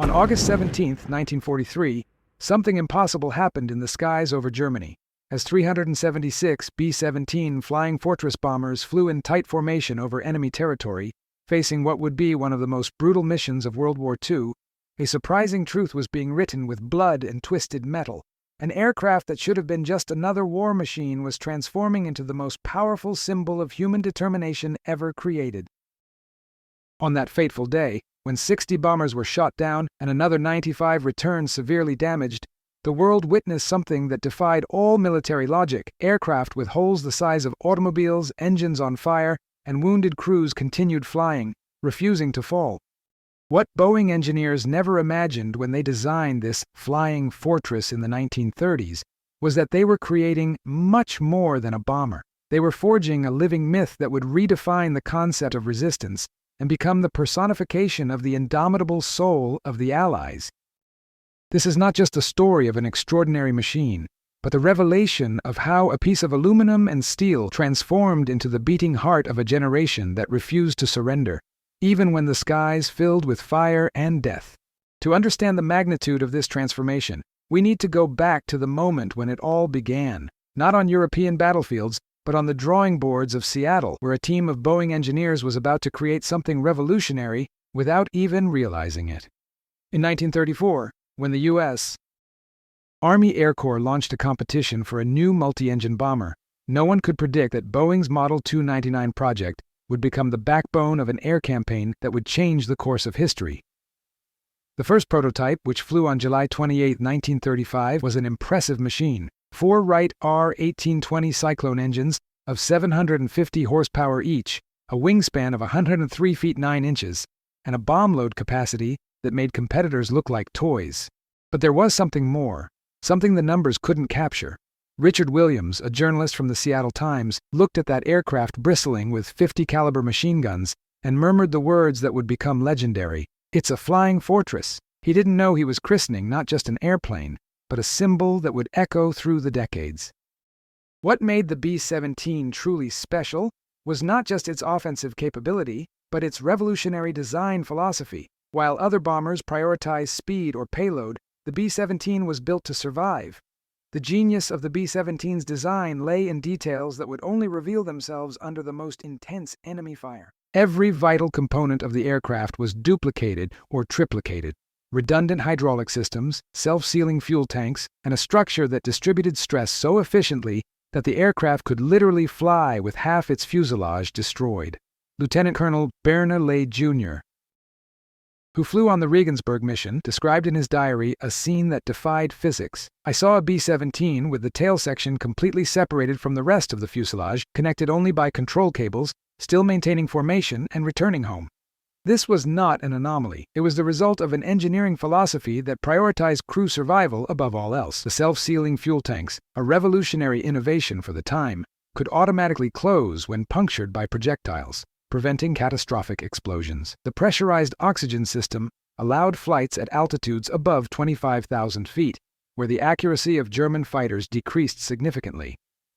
On August 17, 1943, something impossible happened in the skies over Germany, as 376 B-17 Flying Fortress bombers flew in tight formation over enemy territory, facing what would be one of the most brutal missions of World War II. A surprising truth was being written with blood and twisted metal. An aircraft that should have been just another war machine was transforming into the most powerful symbol of human determination ever created. On that fateful day, when 60 bombers were shot down and another 95 returned severely damaged, the world witnessed something that defied all military logic. Aircraft with holes the size of automobiles, engines on fire, and wounded crews continued flying, refusing to fall. What Boeing engineers never imagined when they designed this flying fortress in the 1930s was that they were creating much more than a bomber. They were forging a living myth that would redefine the concept of resistance and become the personification of the indomitable soul of the Allies. This is not just the story of an extraordinary machine, but the revelation of how a piece of aluminum and steel transformed into the beating heart of a generation that refused to surrender, even when the skies filled with fire and death. To understand the magnitude of this transformation, we need to go back to the moment when it all began, not on European battlefields, but on the drawing boards of Seattle, where a team of Boeing engineers was about to create something revolutionary without even realizing it. In 1934, when the U.S. Army Air Corps launched a competition for a new multi-engine bomber, no one could predict that Boeing's Model 299 project would become the backbone of an air campaign that would change the course of history. The first prototype, which flew on July 28, 1935, was an impressive machine. 4 Wright R-1820 Cyclone engines of 750 horsepower each, a wingspan of 103 feet 9 inches, and a bomb load capacity that made competitors look like toys. But there was something more, something the numbers couldn't capture. Richard Williams, a journalist from the Seattle Times, looked at that aircraft bristling with 50-caliber machine guns and murmured the words that would become legendary. "It's a flying fortress." He didn't know he was christening not just an airplane, but a symbol that would echo through the decades. What made the B-17 truly special was not just its offensive capability, but its revolutionary design philosophy. While other bombers prioritized speed or payload, the B-17 was built to survive. The genius of the B-17's design lay in details that would only reveal themselves under the most intense enemy fire. Every vital component of the aircraft was duplicated or triplicated. Redundant hydraulic systems, self-sealing fuel tanks, and a structure that distributed stress so efficiently that the aircraft could literally fly with half its fuselage destroyed. Lieutenant Colonel Bernard Lay Jr., who flew on the Regensburg mission, described in his diary a scene that defied physics. "I saw a B-17 with the tail section completely separated from the rest of the fuselage, connected only by control cables, still maintaining formation and returning home." This was not an anomaly. It was the result of an engineering philosophy that prioritized crew survival above all else. The self-sealing fuel tanks, a revolutionary innovation for the time, could automatically close when punctured by projectiles, preventing catastrophic explosions. The pressurized oxygen system allowed flights at altitudes above 25,000 feet, where the accuracy of German fighters decreased significantly.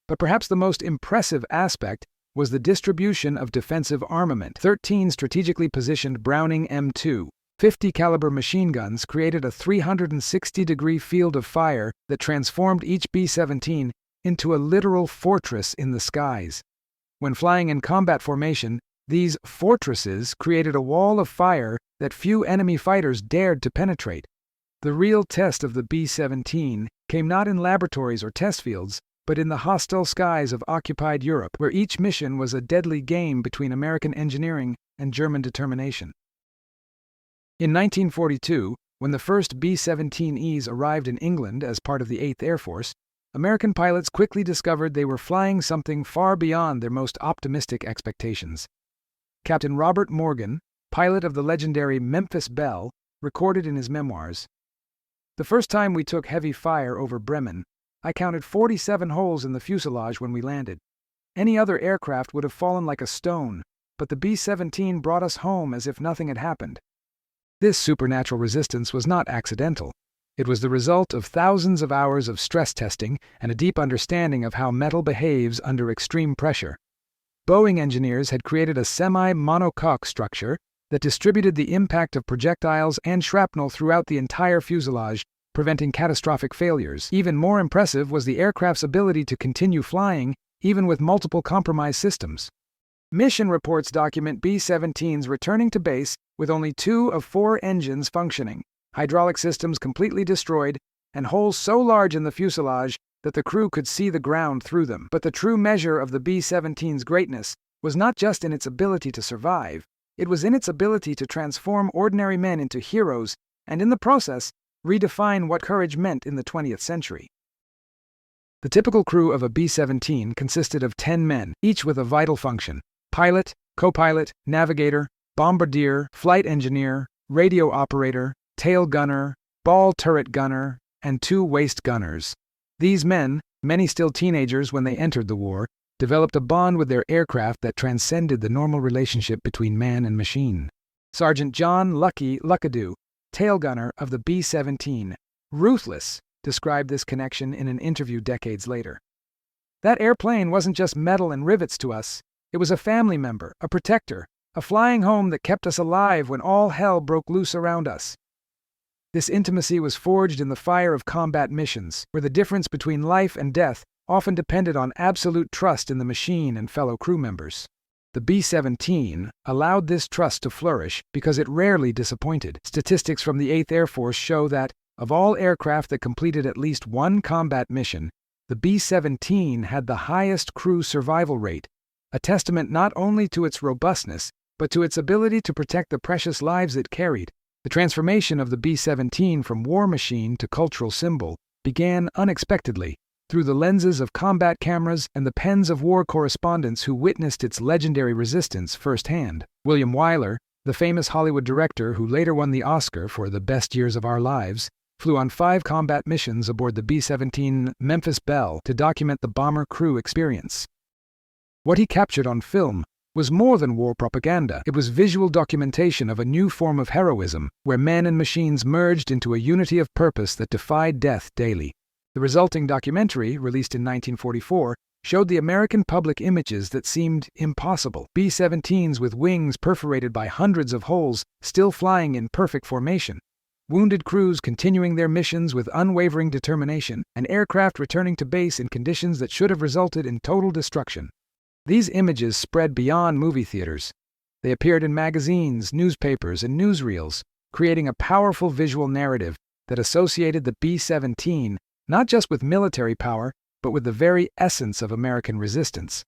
But perhaps the most impressive aspect was the distribution of defensive armament. 13 strategically positioned Browning M2, 50-caliber machine guns created a 360-degree field of fire that transformed each B-17 into a literal fortress in the skies. When flying in combat formation, these fortresses created a wall of fire that few enemy fighters dared to penetrate. The real test of the B-17 came not in laboratories or test fields, but in the hostile skies of occupied Europe, where each mission was a deadly game between American engineering and German determination. In 1942, when the first B-17Es arrived in England as part of the 8th Air Force, American pilots quickly discovered they were flying something far beyond their most optimistic expectations. Captain Robert Morgan, pilot of the legendary Memphis Belle, recorded in his memoirs, "The first time we took heavy fire over Bremen, I counted 47 holes in the fuselage when we landed. Any other aircraft would have fallen like a stone, but the B-17 brought us home as if nothing had happened." This supernatural resistance was not accidental. It was the result of thousands of hours of stress testing and a deep understanding of how metal behaves under extreme pressure. Boeing engineers had created a semi-monocoque structure that distributed the impact of projectiles and shrapnel throughout the entire fuselage, preventing catastrophic failures. Even more impressive was the aircraft's ability to continue flying, even with multiple compromised systems. Mission reports document B-17s returning to base with only 2 of 4 engines functioning, hydraulic systems completely destroyed, and holes so large in the fuselage that the crew could see the ground through them. But the true measure of the B-17's greatness was not just in its ability to survive, it was in its ability to transform ordinary men into heroes and, in the process, redefine what courage meant in the 20th century. The typical crew of a B-17 consisted of 10 men, each with a vital function: pilot, co-pilot, navigator, bombardier, flight engineer, radio operator, tail gunner, ball turret gunner, and 2 waist gunners. These men, many still teenagers when they entered the war, developed a bond with their aircraft that transcended the normal relationship between man and machine. Sergeant John Lucky Luckadoo, tail gunner of the B-17, ruthless, described this connection in an interview decades later. That airplane wasn't just metal and rivets to us, it was a family member, a protector, a flying home that kept us alive when all hell broke loose around us. This intimacy was forged in the fire of combat missions, where the difference between life and death often depended on absolute trust in the machine and fellow crew members. The B-17 allowed this trust to flourish because it rarely disappointed. Statistics from the 8th Air Force show that, of all aircraft that completed at least one combat mission, the B-17 had the highest crew survival rate, a testament not only to its robustness, but to its ability to protect the precious lives it carried. The transformation of the B-17 from war machine to cultural symbol began unexpectedly, through the lenses of combat cameras and the pens of war correspondents who witnessed its legendary resistance firsthand. William Wyler, the famous Hollywood director who later won the Oscar for The Best Years of Our Lives, flew on 5 combat missions aboard the B-17 Memphis Belle to document the bomber crew experience. What he captured on film was more than war propaganda. It was visual documentation of a new form of heroism, where men and machines merged into a unity of purpose that defied death daily. The resulting documentary, released in 1944, showed the American public images that seemed impossible. B-17s with wings perforated by hundreds of holes, still flying in perfect formation. Wounded crews continuing their missions with unwavering determination, and aircraft returning to base in conditions that should have resulted in total destruction. These images spread beyond movie theaters. They appeared in magazines, newspapers, and newsreels, creating a powerful visual narrative that associated the B-17 not just with military power, but with the very essence of American resistance.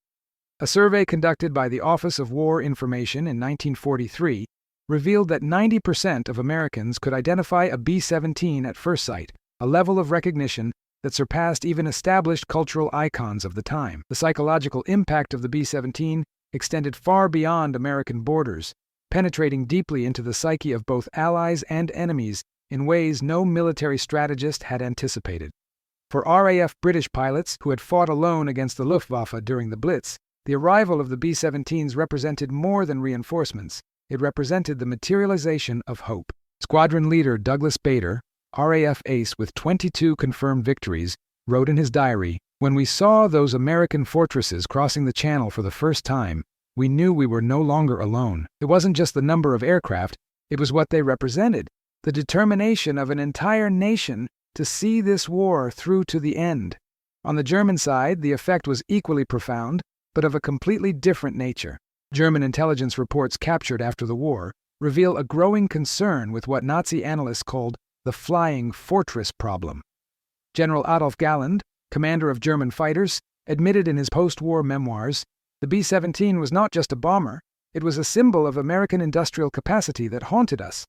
A survey conducted by the Office of War Information in 1943 revealed that 90% of Americans could identify a B-17 at first sight, a level of recognition that surpassed even established cultural icons of the time. The psychological impact of the B-17 extended far beyond American borders, penetrating deeply into the psyche of both allies and enemies in ways no military strategist had anticipated. For RAF British pilots who had fought alone against the Luftwaffe during the Blitz, the arrival of the B-17s represented more than reinforcements. It represented the materialization of hope. Squadron leader Douglas Bader, RAF ace with 22 confirmed victories, wrote in his diary, "When we saw those American fortresses crossing the Channel for the first time, we knew we were no longer alone. It wasn't just the number of aircraft, it was what they represented, the determination of an entire nation to see this war through to the end." On the German side, the effect was equally profound, but of a completely different nature. German intelligence reports captured after the war reveal a growing concern with what Nazi analysts called the flying fortress problem. General Adolf Galland, commander of German fighters, admitted in his post-war memoirs, the B-17 was not just a bomber, it was a symbol of American industrial capacity that haunted us.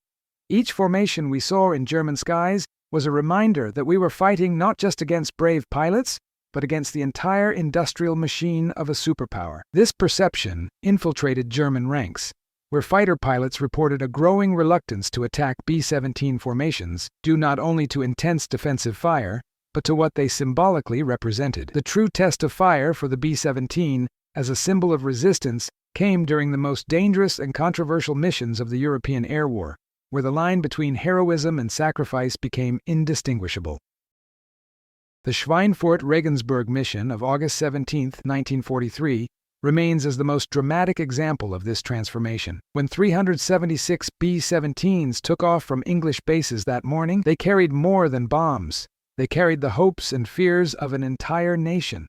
Each formation we saw in German skies was a reminder that we were fighting not just against brave pilots, but against the entire industrial machine of a superpower. This perception infiltrated German ranks, where fighter pilots reported a growing reluctance to attack B-17 formations, due not only to intense defensive fire, but to what they symbolically represented. The true test of fire for the B-17 as a symbol of resistance came during the most dangerous and controversial missions of the European Air War, where the line between heroism and sacrifice became indistinguishable. The Schweinfurt-Regensburg mission of August 17, 1943, remains as the most dramatic example of this transformation. When 376 B-17s took off from English bases that morning, they carried more than bombs. They carried the hopes and fears of an entire nation.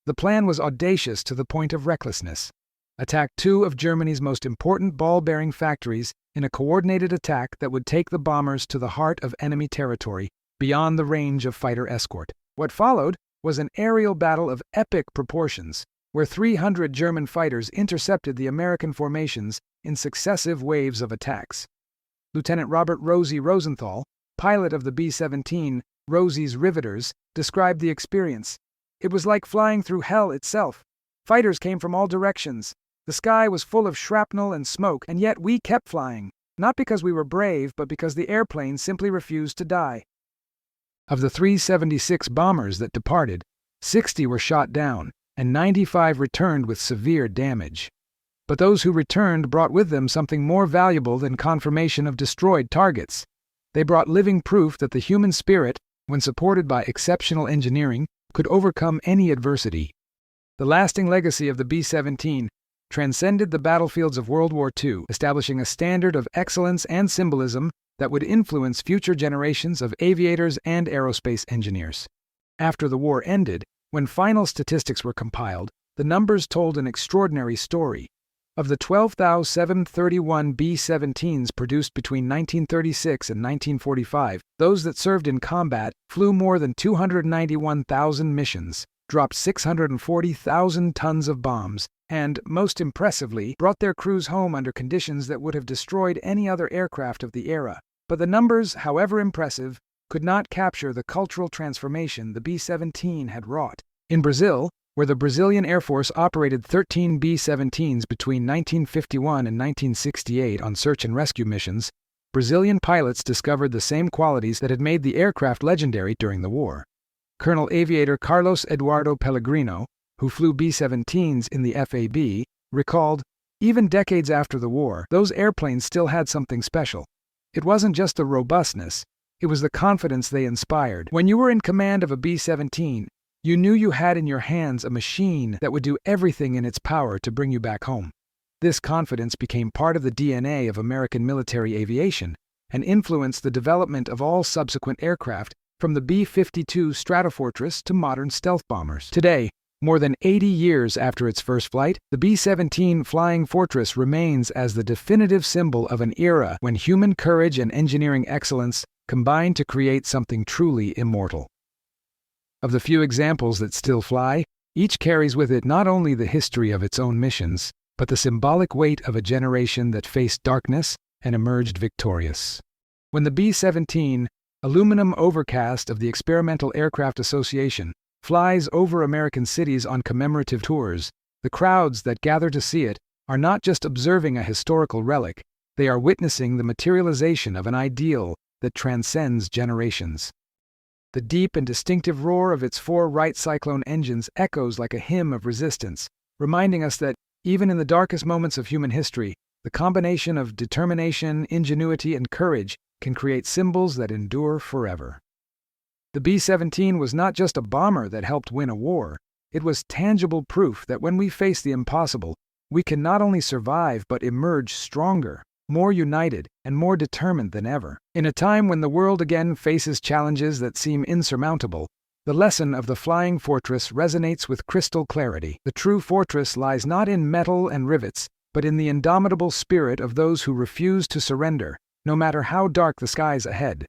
The plan was audacious to the point of recklessness. Attack two of Germany's most important ball-bearing factories in a coordinated attack that would take the bombers to the heart of enemy territory, beyond the range of fighter escort. What followed was an aerial battle of epic proportions, where 300 German fighters intercepted the American formations in successive waves of attacks. Lieutenant Robert Rosie Rosenthal, pilot of the B-17, Rosie's Riveters, described the experience. It was like flying through hell itself. Fighters came from all directions. The sky was full of shrapnel and smoke, and yet we kept flying, not because we were brave, but because the airplane simply refused to die. Of the 376 bombers that departed, 60 were shot down, and 95 returned with severe damage. But those who returned brought with them something more valuable than confirmation of destroyed targets. They brought living proof that the human spirit, when supported by exceptional engineering, could overcome any adversity. The lasting legacy of the B-17 transcended the battlefields of World War II, establishing a standard of excellence and symbolism that would influence future generations of aviators and aerospace engineers. After the war ended, when final statistics were compiled, the numbers told an extraordinary story. Of the 12,731 B-17s produced between 1936 and 1945, those that served in combat flew more than 291,000 missions, dropped 640,000 tons of bombs, and, most impressively, brought their crews home under conditions that would have destroyed any other aircraft of the era. But the numbers, however impressive, could not capture the cultural transformation the B-17 had wrought. In Brazil, where the Brazilian Air Force operated 13 B-17s between 1951 and 1968 on search and rescue missions, Brazilian pilots discovered the same qualities that had made the aircraft legendary during the war. Colonel Aviator Carlos Eduardo Pellegrino, who flew B-17s in the FAB, recalled, even decades after the war, those airplanes still had something special. It wasn't just the robustness, it was the confidence they inspired. When you were in command of a B-17, you knew you had in your hands a machine that would do everything in its power to bring you back home. This confidence became part of the DNA of American military aviation and influenced the development of all subsequent aircraft, from the B-52 Stratofortress to modern stealth bombers. Today, more than 80 years after its first flight, the B-17 Flying Fortress remains as the definitive symbol of an era when human courage and engineering excellence combined to create something truly immortal. Of the few examples that still fly, each carries with it not only the history of its own missions, but the symbolic weight of a generation that faced darkness and emerged victorious. When the B-17, aluminum overcast of the Experimental Aircraft Association, flies over American cities on commemorative tours, the crowds that gather to see it are not just observing a historical relic, they are witnessing the materialization of an ideal that transcends generations. The deep and distinctive roar of its four Wright Cyclone engines echoes like a hymn of resistance, reminding us that, even in the darkest moments of human history, the combination of determination, ingenuity, and courage can create symbols that endure forever. The B-17 was not just a bomber that helped win a war, it was tangible proof that when we face the impossible, we can not only survive but emerge stronger, more united, and more determined than ever. In a time when the world again faces challenges that seem insurmountable, the lesson of the Flying Fortress resonates with crystal clarity. The true fortress lies not in metal and rivets, but in the indomitable spirit of those who refuse to surrender, no matter how dark the skies ahead.